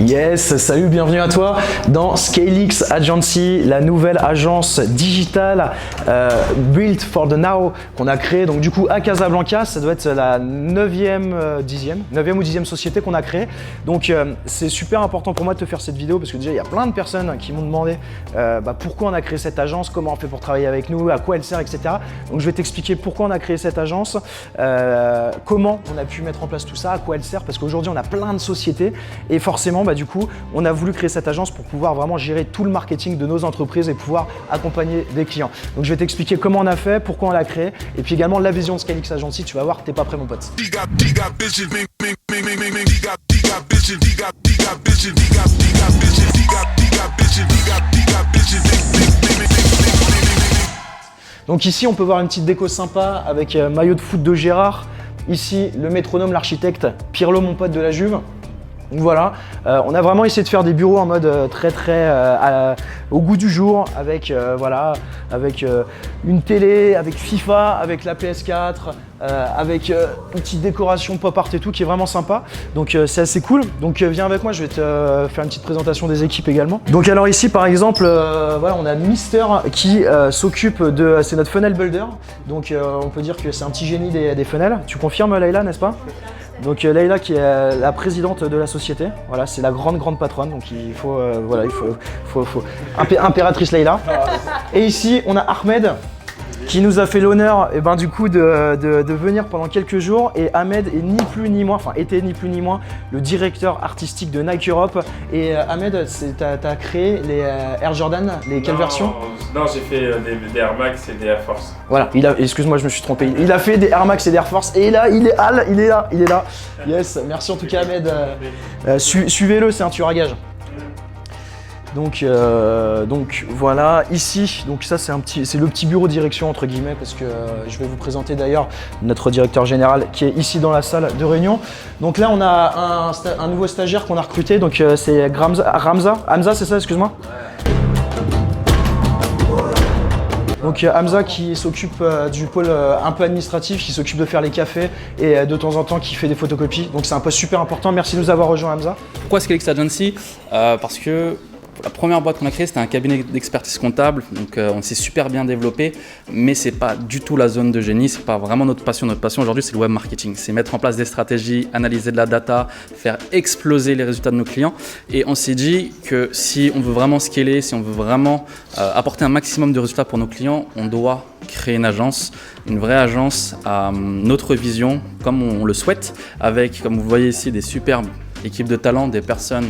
Yes, salut, bienvenue à toi dans ScaleX Agency, la nouvelle agence digitale Built for the Now qu'on a créée donc du coup à Casablanca. Ça doit être la 9e ou 10e société qu'on a créée. Donc c'est super important pour moi de te faire cette vidéo parce que déjà il y a plein de personnes qui m'ont demandé pourquoi on a créé cette agence, comment on fait pour travailler avec nous, à quoi elle sert, etc. Donc je vais t'expliquer pourquoi on a créé cette agence, comment on a pu mettre en place tout ça, à quoi elle sert, parce qu'aujourd'hui on a plein de sociétés et forcément du coup on a voulu créer cette agence pour pouvoir vraiment gérer tout le marketing de nos entreprises et pouvoir accompagner des clients. Donc je vais t'expliquer comment on a fait, pourquoi on l'a créé et puis également la vision de ScaleX Agency. Tu vas voir, t'es pas prêt mon pote. Donc ici on peut voir une petite déco sympa avec maillot de foot de Gérard. Ici le métronome, l'architecte Pirlo, mon pote de la Juve. Donc voilà, on a vraiment essayé de faire des bureaux en mode très au goût du jour, avec avec une télé, avec FIFA, avec la PS4, avec une petite décoration pop art et tout qui est vraiment sympa. Donc c'est assez cool. Donc viens avec moi, je vais te faire une petite présentation des équipes également. Donc alors ici par exemple, on a Mister qui s'occupe de, c'est notre funnel builder. Donc on peut dire que c'est un petit génie des funnels. Tu confirmes Leïla, n'est-ce pas? Donc Leïla qui est la présidente de la société, voilà, c'est la grande patronne, donc il faut, impératrice Leïla. Et ici on a Ahmed qui nous a fait l'honneur du coup de venir pendant quelques jours, et Ahmed est ni plus ni moins, était ni plus ni moins le directeur artistique de Nike Europe. Et Ahmed, t'as créé les Air Jordan, quelle version? Non, j'ai fait des Air Max et des Air Force. Voilà, excuse-moi, je me suis trompé. Il a fait des Air Max et des Air Force, et là, il est là. Yes, merci en tout cas Ahmed. Suivez-le, c'est un tueur à gage. Donc voilà, ici, donc ça c'est le petit bureau direction entre guillemets, parce que je vais vous présenter d'ailleurs notre directeur général qui est ici dans la salle de réunion. Donc là on a un nouveau stagiaire qu'on a recruté, donc c'est Hamza, c'est ça, excuse-moi. Donc Hamza qui s'occupe du pôle un peu administratif, qui s'occupe de faire les cafés et de temps en temps qui fait des photocopies. Donc c'est un poste super important, merci de nous avoir rejoint Hamza. Pourquoi ScaleX Agency? Parce que la première boîte qu'on a créée, c'était un cabinet d'expertise comptable, donc on s'est super bien développé, mais c'est pas du tout la zone de génie, c'est pas vraiment notre passion. Notre passion aujourd'hui, c'est le web marketing, c'est mettre en place des stratégies, analyser de la data, faire exploser les résultats de nos clients. Et on s'est dit que si on veut vraiment scaler, si on veut vraiment apporter un maximum de résultats pour nos clients, on doit créer une agence, une vraie agence à notre vision, comme on le souhaite, avec, comme vous voyez ici, des superbes équipes de talents, des personnes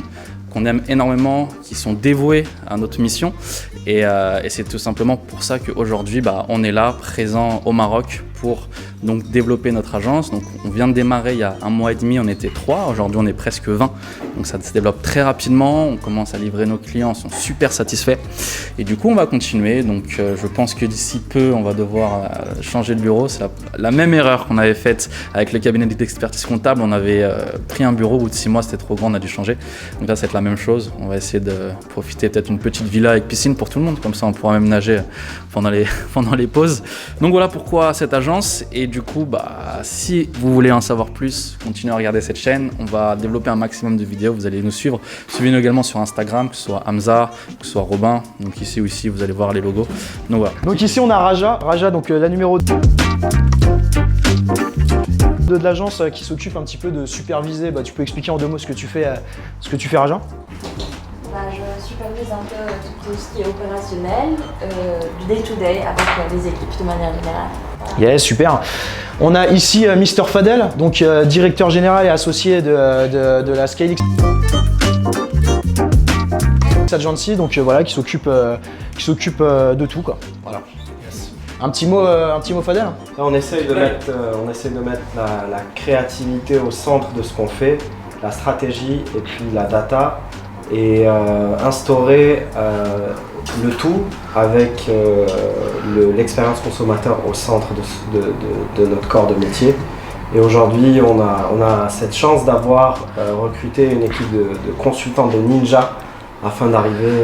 qu'on aime énormément, qui sont dévoués à notre mission, et c'est tout simplement pour ça qu'aujourd'hui on est là, présent au Maroc pour donc développer notre agence. Donc on vient de démarrer il y a 1 mois et demi, on était 3, aujourd'hui on est presque 20, donc ça se développe très rapidement, on commence à livrer nos clients, ils sont super satisfaits et du coup on va continuer. Donc je pense que d'ici peu on va devoir changer de bureau. C'est la même erreur qu'on avait faite avec le cabinet d'expertise comptable, on avait pris un bureau, au bout de 6 mois c'était trop grand, on a dû changer. Donc là c'est la même chose, on va essayer de profiter peut-être d'une petite villa avec piscine pour tout le monde, comme ça on pourra même nager pendant les pauses. Donc voilà pourquoi cette agence. Et du coup, si vous voulez en savoir plus, continuez à regarder cette chaîne. On va développer un maximum de vidéos. Vous allez nous suivre. Suivez-nous également sur Instagram, que ce soit Hamza, que ce soit Robin. Donc ici aussi, vous allez voir les logos. Donc voilà. Donc ici, on a Raja, donc la numéro 2 de l'agence qui s'occupe un petit peu de superviser. Tu peux expliquer en 2 mots ce que tu fais, Raja? Je supervise un peu tout ce qui est opérationnel, du day-to-day avec les équipes de manière générale. Voilà. Yeah, super. On a ici Mister Fadel, donc directeur général et associé de la ScaleX Agency, donc qui s'occupe de tout quoi. Voilà. Yes. Un petit mot Fadel. Là, on essaye de mettre la créativité au centre de ce qu'on fait, la stratégie et puis la data, et instaurer le tout avec l'expérience consommateur au centre de notre corps de métier. Et aujourd'hui, on a cette chance d'avoir recruté une équipe de consultants de Ninja afin d'arriver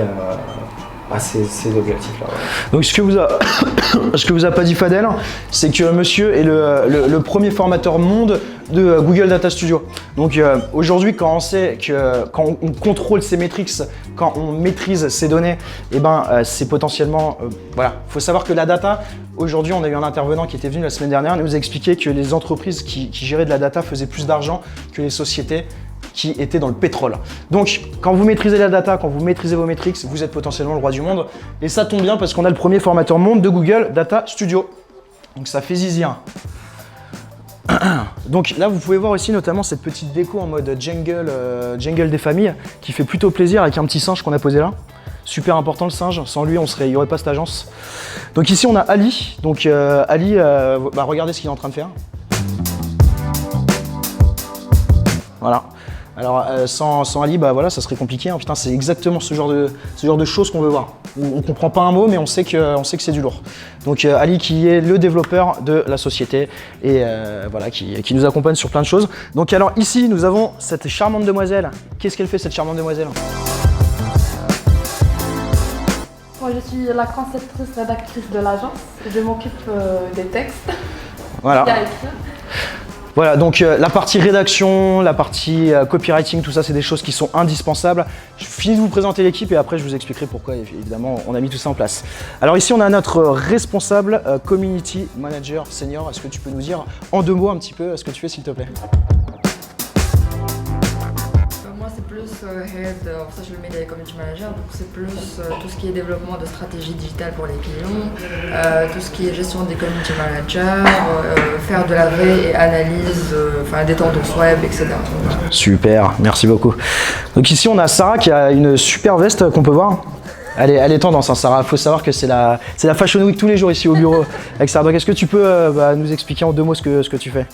à ces objectifs-là. Ouais. Donc ce que vous a pas dit Fadel, c'est que monsieur est le premier formateur monde de Google Data Studio. Donc aujourd'hui, quand on sait que quand on contrôle ces métriques, quand on maîtrise ces données, et c'est potentiellement voilà. Faut savoir que la data, aujourd'hui, on a eu un intervenant qui était venu la semaine dernière, il nous a expliqué que les entreprises qui géraient de la data faisaient plus d'argent que les sociétés qui étaient dans le pétrole. Donc, quand vous maîtrisez la data, quand vous maîtrisez vos métriques, vous êtes potentiellement le roi du monde. Et ça tombe bien parce qu'on a le premier formateur monde de Google Data Studio. Donc, ça fait zizir. Donc là, vous pouvez voir aussi notamment cette petite déco en mode jungle des familles qui fait plutôt plaisir avec un petit singe qu'on a posé là. Super important le singe, sans lui, il n'y aurait pas cette agence. Donc ici, on a Ali. Donc Ali, regardez ce qu'il est en train de faire. Voilà. Alors sans Ali, voilà, ça serait compliqué. Hein. Putain, c'est exactement ce genre de choses qu'on veut voir. On comprend pas un mot, mais on sait que c'est du lourd. Donc Ali qui est le développeur de la société et voilà, qui nous accompagne sur plein de choses. Donc alors ici, nous avons cette charmante demoiselle. Qu'est-ce qu'elle fait cette charmante demoiselle? Moi, je suis la conceptrice rédactrice de l'agence. Je m'occupe des textes. Voilà. Il y a écrit. Voilà, donc la partie rédaction, la partie copywriting, tout ça, c'est des choses qui sont indispensables. Je finis de vous présenter l'équipe et après je vous expliquerai pourquoi, évidemment, on a mis tout ça en place. Alors ici, on a notre responsable Community Manager Senior. Est-ce que tu peux nous dire en 2 mots un petit peu ce que tu fais, s'il te plaît? Moi, c'est plus Head of Social Media et Community Manager, donc c'est plus tout ce qui est développement de stratégie digitale pour les clients, tout ce qui est gestion des Community Managers, faire de la veille et analyse des tendances web, etc. Super, merci beaucoup. Donc ici, on a Sarah qui a une super veste qu'on peut voir. Elle est tendance, hein, Sarah. Il faut savoir que c'est la Fashion Week tous les jours ici au bureau avec Sarah. Donc est-ce que tu peux nous expliquer en 2 mots ce que tu fais?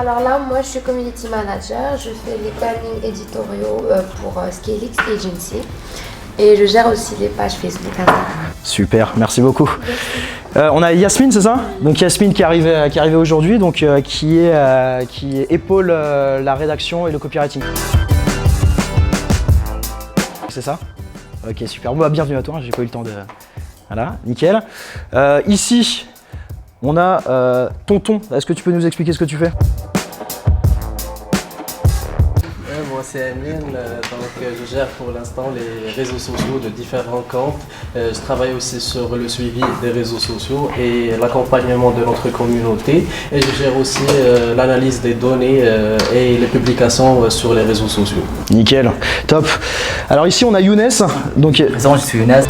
Alors là, moi, je suis community manager. Je fais les plannings éditoriaux pour Scalix Agency. Et je gère aussi les pages Facebook. Super, merci beaucoup. On a Yasmine, c'est ça? Donc Yasmine qui est arrivée aujourd'hui, donc qui épaule la rédaction et le copywriting. C'est ça? Ok, super. Bon, bienvenue à toi, j'ai pas eu le temps de... Voilà, nickel. Ici, on a Tonton. Est-ce que tu peux nous expliquer ce que tu fais? Moi c'est Amine, donc je gère pour l'instant les réseaux sociaux de différents comptes. Je travaille aussi sur le suivi des réseaux sociaux et l'accompagnement de notre communauté. Et je gère aussi l'analyse des données et les publications sur les réseaux sociaux. Nickel, top. Alors ici on a Younes. Donc... Présent, je suis Younes.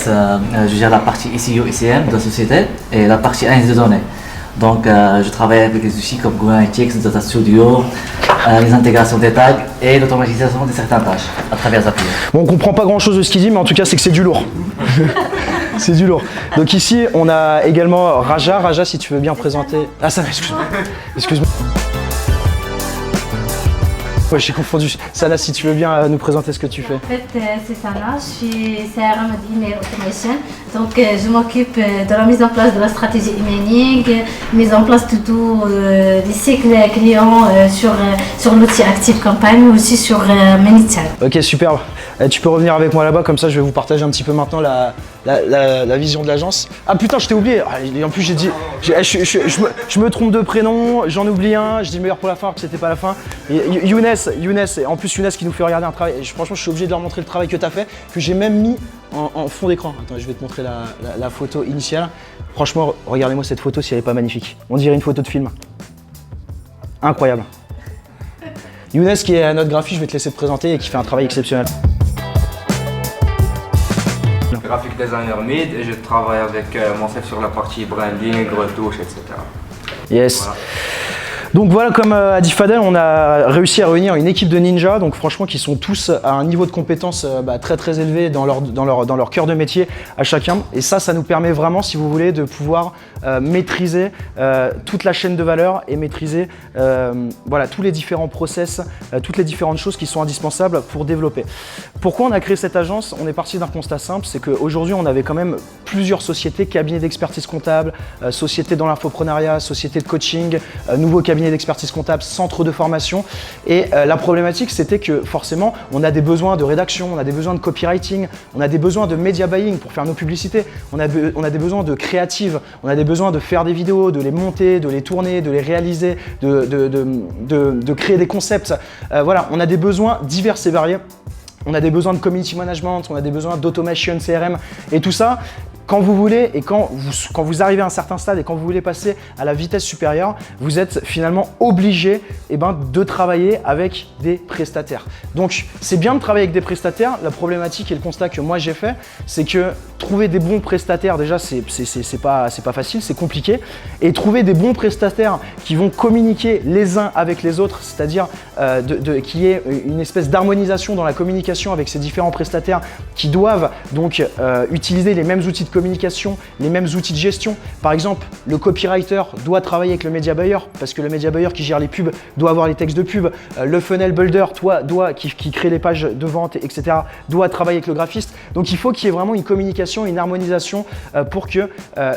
Je gère la partie SEO, SEM de la société et la partie analyse de données. Donc je travaille avec des outils comme Google Analytics, Data Studio, les intégrations des tags et l'automatisation de certaines tâches à travers les API. Bon, on comprend pas grand chose de ce qu'il dit, mais en tout cas c'est que c'est du lourd. C'est du lourd. Donc ici on a également Raja. Raja, si tu veux bien présenter... Ah ça, excuse-moi. Excuse-moi. Ouais, j'ai confondu. Sana, si tu veux bien nous présenter ce que tu fais. En fait, c'est Sana, je suis CRM Email Automation. Donc, je m'occupe de la mise en place de la stratégie emailing, mise en place de tous les cycles clients sur l'outil Active Campaign, mais aussi sur ManyChat. Ok, super. Tu peux revenir avec moi là-bas, comme ça je vais vous partager un petit peu maintenant la vision de l'agence. Ah putain, je t'ai oublié. En plus, j'ai dit, je me trompe de prénom, j'en oublie un, je dis le meilleur pour la fin alors que c'était pas la fin. Et Younes, et en plus Younes qui nous fait regarder un travail. Franchement, je suis obligé de leur montrer le travail que tu as fait, que j'ai même mis en fond d'écran. Attends, je vais te montrer la photo initiale. Franchement, regardez-moi cette photo si elle est pas magnifique. On dirait une photo de film. Incroyable. Younes qui est notre graphiste, je vais te laisser te présenter et qui fait un travail exceptionnel. Graphic designer mid et je travaille avec mon chef sur la partie branding, retouche, etc. Yes. Voilà. Donc voilà, comme a dit Fadel, on a réussi à réunir une équipe de ninjas, donc franchement qui sont tous à un niveau de compétence très très élevé dans leur cœur de métier à chacun. Et ça nous permet vraiment, si vous voulez, de pouvoir maîtriser toute la chaîne de valeur et maîtriser voilà, tous les différents process, toutes les différentes choses qui sont indispensables pour développer. Pourquoi on a créé cette agence? On est parti d'un constat simple, c'est qu'aujourd'hui on avait quand même plusieurs sociétés, cabinets d'expertise comptable, sociétés dans l'infoprenariat, sociétés de coaching, nouveaux cabinets d'expertise comptable, centres de formation. Et la problématique, c'était que forcément, on a des besoins de rédaction, on a des besoins de copywriting, on a des besoins de media buying pour faire nos publicités, on a des besoins de créative, on a des besoins de faire des vidéos, de les monter, de les tourner, de les réaliser, de créer des concepts. Voilà, on a des besoins divers et variés. On a des besoins de community management, on a des besoins d'automation CRM et tout ça. Quand vous voulez et quand vous arrivez à un certain stade et quand vous voulez passer à la vitesse supérieure, vous êtes finalement obligé de travailler avec des prestataires. Donc c'est bien de travailler avec des prestataires. La problématique et le constat que moi j'ai fait, c'est que trouver des bons prestataires, déjà c'est pas facile, c'est compliqué. Et trouver des bons prestataires qui vont communiquer les uns avec les autres, c'est-à-dire qu'il y ait une espèce d'harmonisation dans la communication avec ces différents prestataires qui doivent donc utiliser les mêmes outils de communication, les mêmes outils de gestion. Par exemple, le copywriter doit travailler avec le media buyer parce que le media buyer qui gère les pubs doit avoir les textes de pub. Le funnel builder qui crée les pages de vente, etc. doit travailler avec le graphiste. Donc il faut qu'il y ait vraiment une communication, une harmonisation pour que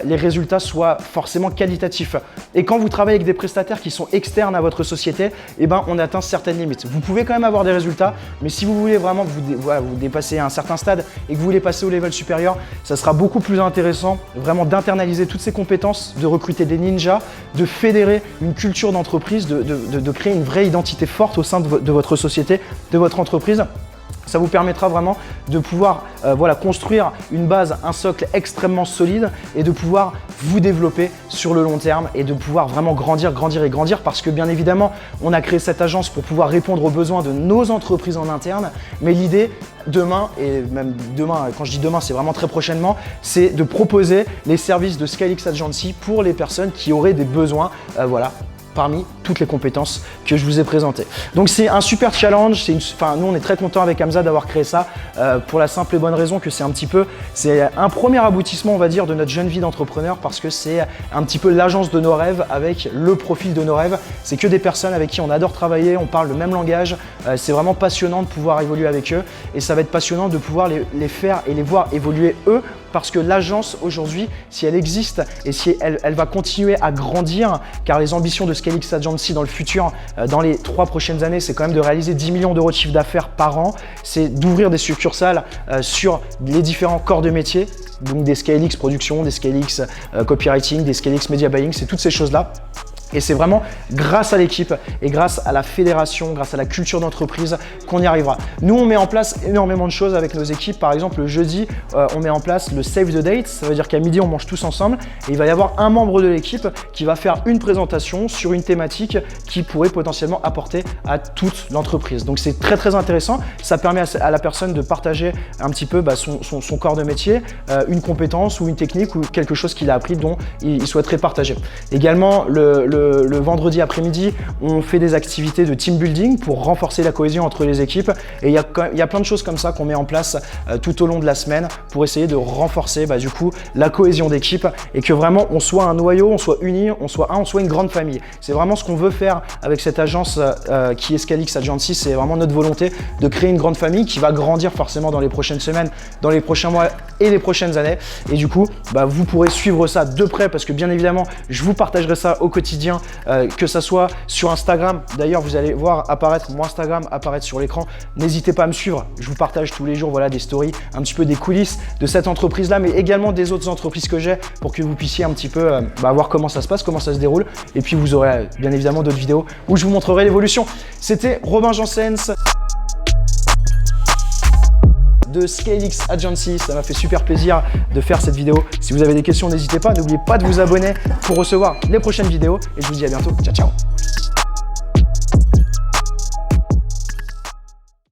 les résultats soient forcément qualitatifs. Et quand vous travaillez avec des prestataires qui sont externes à votre société, on atteint certaines limites. Vous pouvez quand même avoir des résultats, mais si vous voulez vraiment vous dépasser à un certain stade et que vous voulez passer au level supérieur, ça sera beaucoup plus intéressant vraiment d'internaliser toutes ces compétences, de recruter des ninjas, de fédérer une culture d'entreprise, de créer une vraie identité forte au sein de votre société, de votre entreprise. Ça vous permettra vraiment de pouvoir construire une base, un socle extrêmement solide et de pouvoir vous développer sur le long terme et de pouvoir vraiment grandir parce que bien évidemment, on a créé cette agence pour pouvoir répondre aux besoins de nos entreprises en interne. Mais l'idée demain, et même demain, quand je dis demain, c'est vraiment très prochainement, c'est de proposer les services de SkyLeaks Agency pour les personnes qui auraient des besoins, parmi toutes les compétences que je vous ai présentées. Donc c'est un super challenge, nous on est très content avec Hamza d'avoir créé ça pour la simple et bonne raison que c'est un premier aboutissement on va dire de notre jeune vie d'entrepreneur parce que c'est un petit peu l'agence de nos rêves avec le profil de nos rêves. C'est que des personnes avec qui on adore travailler, on parle le même langage, c'est vraiment passionnant de pouvoir évoluer avec eux et ça va être passionnant de pouvoir les faire et les voir évoluer eux parce que l'agence aujourd'hui, si elle existe et si elle va continuer à grandir, car les ambitions de SkyLeaks Agency dans le futur, dans les 3 prochaines années, c'est quand même de réaliser 10 millions d'euros de chiffre d'affaires par an, c'est d'ouvrir des succursales sur les différents corps de métier, donc des SkyLeaks production, des SkyLeaks copywriting, des SkyLeaks media buying, c'est toutes ces choses-là. Et c'est vraiment grâce à l'équipe et grâce à la fédération, grâce à la culture d'entreprise qu'on y arrivera. Nous, on met en place énormément de choses avec nos équipes. Par exemple, le jeudi, on met en place le Save the Date. Ça veut dire qu'à midi, on mange tous ensemble. Et il va y avoir un membre de l'équipe qui va faire une présentation sur une thématique qui pourrait potentiellement apporter à toute l'entreprise. Donc, c'est très, très intéressant. Ça permet à la personne de partager un petit peu son corps de métier, une compétence ou une technique ou quelque chose qu'il a appris dont il souhaiterait partager. Également, le vendredi après-midi, on fait des activités de team building pour renforcer la cohésion entre les équipes. Et il y a plein de choses comme ça qu'on met en place tout au long de la semaine pour essayer de renforcer du coup la cohésion d'équipe et que vraiment on soit un noyau, on soit unis, on soit une grande famille. C'est vraiment ce qu'on veut faire avec cette agence qui est SkyLeaks Agency. C'est vraiment notre volonté de créer une grande famille qui va grandir forcément dans les prochaines semaines, dans les prochains mois et les prochaines années. Et du coup, vous pourrez suivre ça de près parce que bien évidemment, je vous partagerai ça au quotidien. Que ça soit sur Instagram, d'ailleurs vous allez voir apparaître mon Instagram apparaître sur l'écran, n'hésitez pas à me suivre, je vous partage tous les jours des stories, un petit peu des coulisses de cette entreprise là mais également des autres entreprises que j'ai pour que vous puissiez un petit peu voir comment ça se passe, comment ça se déroule et puis vous aurez bien évidemment d'autres vidéos où je vous montrerai l'évolution. C'était Robin Janssens de SkyLeaks Agency, ça m'a fait super plaisir de faire cette vidéo. Si vous avez des questions, n'hésitez pas, n'oubliez pas de vous abonner pour recevoir les prochaines vidéos et je vous dis à bientôt, ciao ciao.